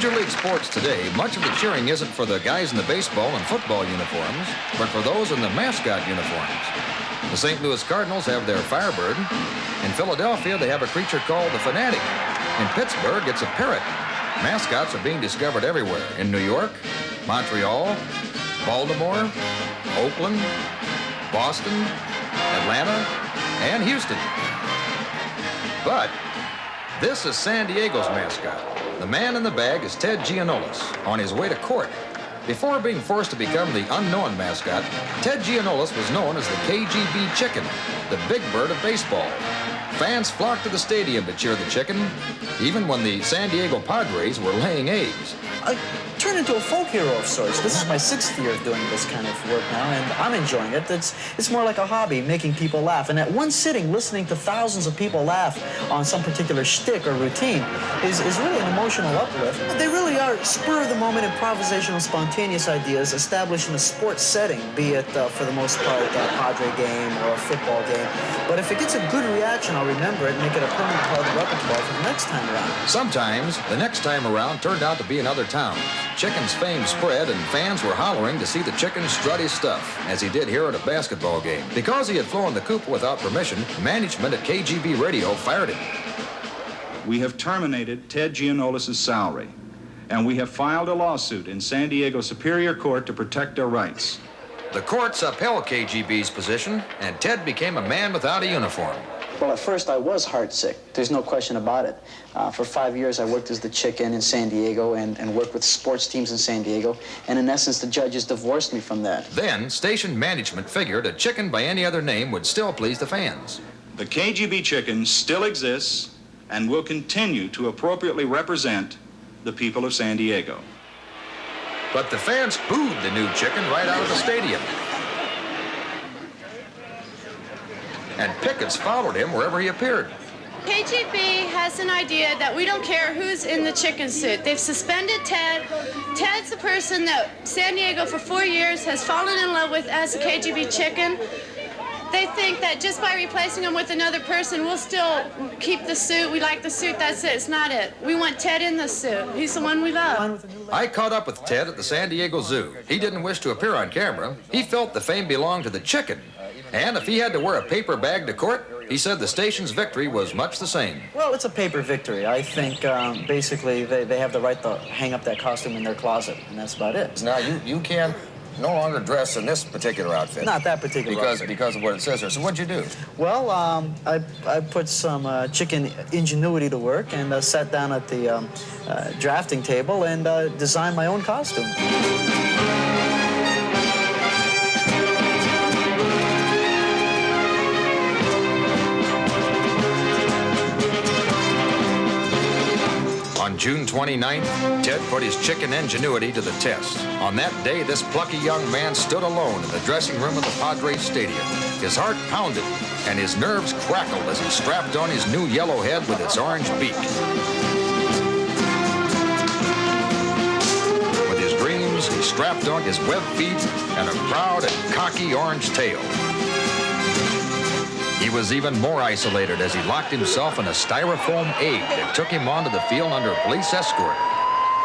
Major League sports today, much of the cheering isn't for the guys in the baseball and football uniforms, but for those in the mascot uniforms. The St. Louis Cardinals have their Firebird. In Philadelphia, they have a creature called the Fanatic. In Pittsburgh, it's a parrot. Mascots are being discovered everywhere. In New York, Montreal, Baltimore, Oakland, Boston, Atlanta, and Houston. But this is San Diego's mascot. The man in the bag is Ted Giannoulas on his way to court. Before being forced to become the unknown mascot, Ted Giannoulas was known as the KGB Chicken, the big bird of baseball. Fans flocked to the stadium to cheer the chicken, even when the San Diego Padres were laying eggs. I turned into a folk hero of sorts. This is my 6th year of doing this kind of work now, and I'm enjoying it. It's more like a hobby, making people laugh. And at one sitting, listening to thousands of people laugh on some particular shtick or routine is really an emotional uplift. They really are spur-of-the-moment, improvisational, spontaneous ideas established in a sports setting, be it, for the most part, a Padre game or a football game. But if it gets a good reaction, I'll remember it and make it a permanent part of the repertoire for the next time around. Sometimes, the next time around turned out to be another town. Chicken's fame spread, and fans were hollering to see the chicken strut his stuff, as he did here at a basketball game. Because he had flown the coop without permission, management at KGB Radio fired him. We have terminated Ted Giannoulas' salary, and we have filed a lawsuit in San Diego Superior Court to protect our rights. The courts upheld KGB's position, and Ted became a man without a uniform. Well, at first I was heartsick. There's no question about it. For 5 years I worked as the chicken in San Diego and worked with sports teams in San Diego. And in essence, the judges divorced me from that. Then, station management figured a chicken by any other name would still please the fans. The KGB chicken still exists and will continue to appropriately represent the people of San Diego. But the fans booed the new chicken right out of the stadium. And pickets followed him wherever he appeared. KGB has an idea that we don't care who's in the chicken suit. They've suspended Ted. Ted's the person that San Diego for 4 years has fallen in love with as a KGB chicken. They think that just by replacing him with another person, we'll still keep the suit. We like the suit, that's it. It's not it. We want Ted in the suit. He's the one we love. I caught up with Ted at the San Diego Zoo. He didn't wish to appear on camera. He felt the fame belonged to the chicken. And if he had to wear a paper bag to court, he said the station's victory was much the same. Well, it's a paper victory. I think basically they have the right to hang up that costume in their closet, and that's about it. Now, you can't no longer dress in this particular outfit. Not that particular outfit. Because of what it says here. So what'd you do? Well, I put some chicken ingenuity to work and sat down at the drafting table and designed my own costume. On June 29th, Ted put his chicken ingenuity to the test. On that day, this plucky young man stood alone in the dressing room of the Padres Stadium. His heart pounded, and his nerves crackled as he strapped on his new yellow head with its orange beak. With his dreams, he strapped on his webbed feet and a proud and cocky orange tail. He was even more isolated as he locked himself in a styrofoam egg that took him onto the field under police escort.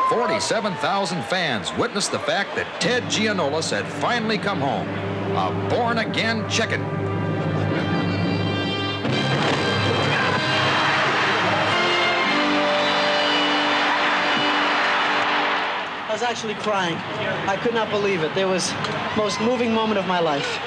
47,000 fans witnessed the fact that Ted Giannoulas had finally come home, a born-again chicken. I was actually crying. I could not believe it. It was the most moving moment of my life.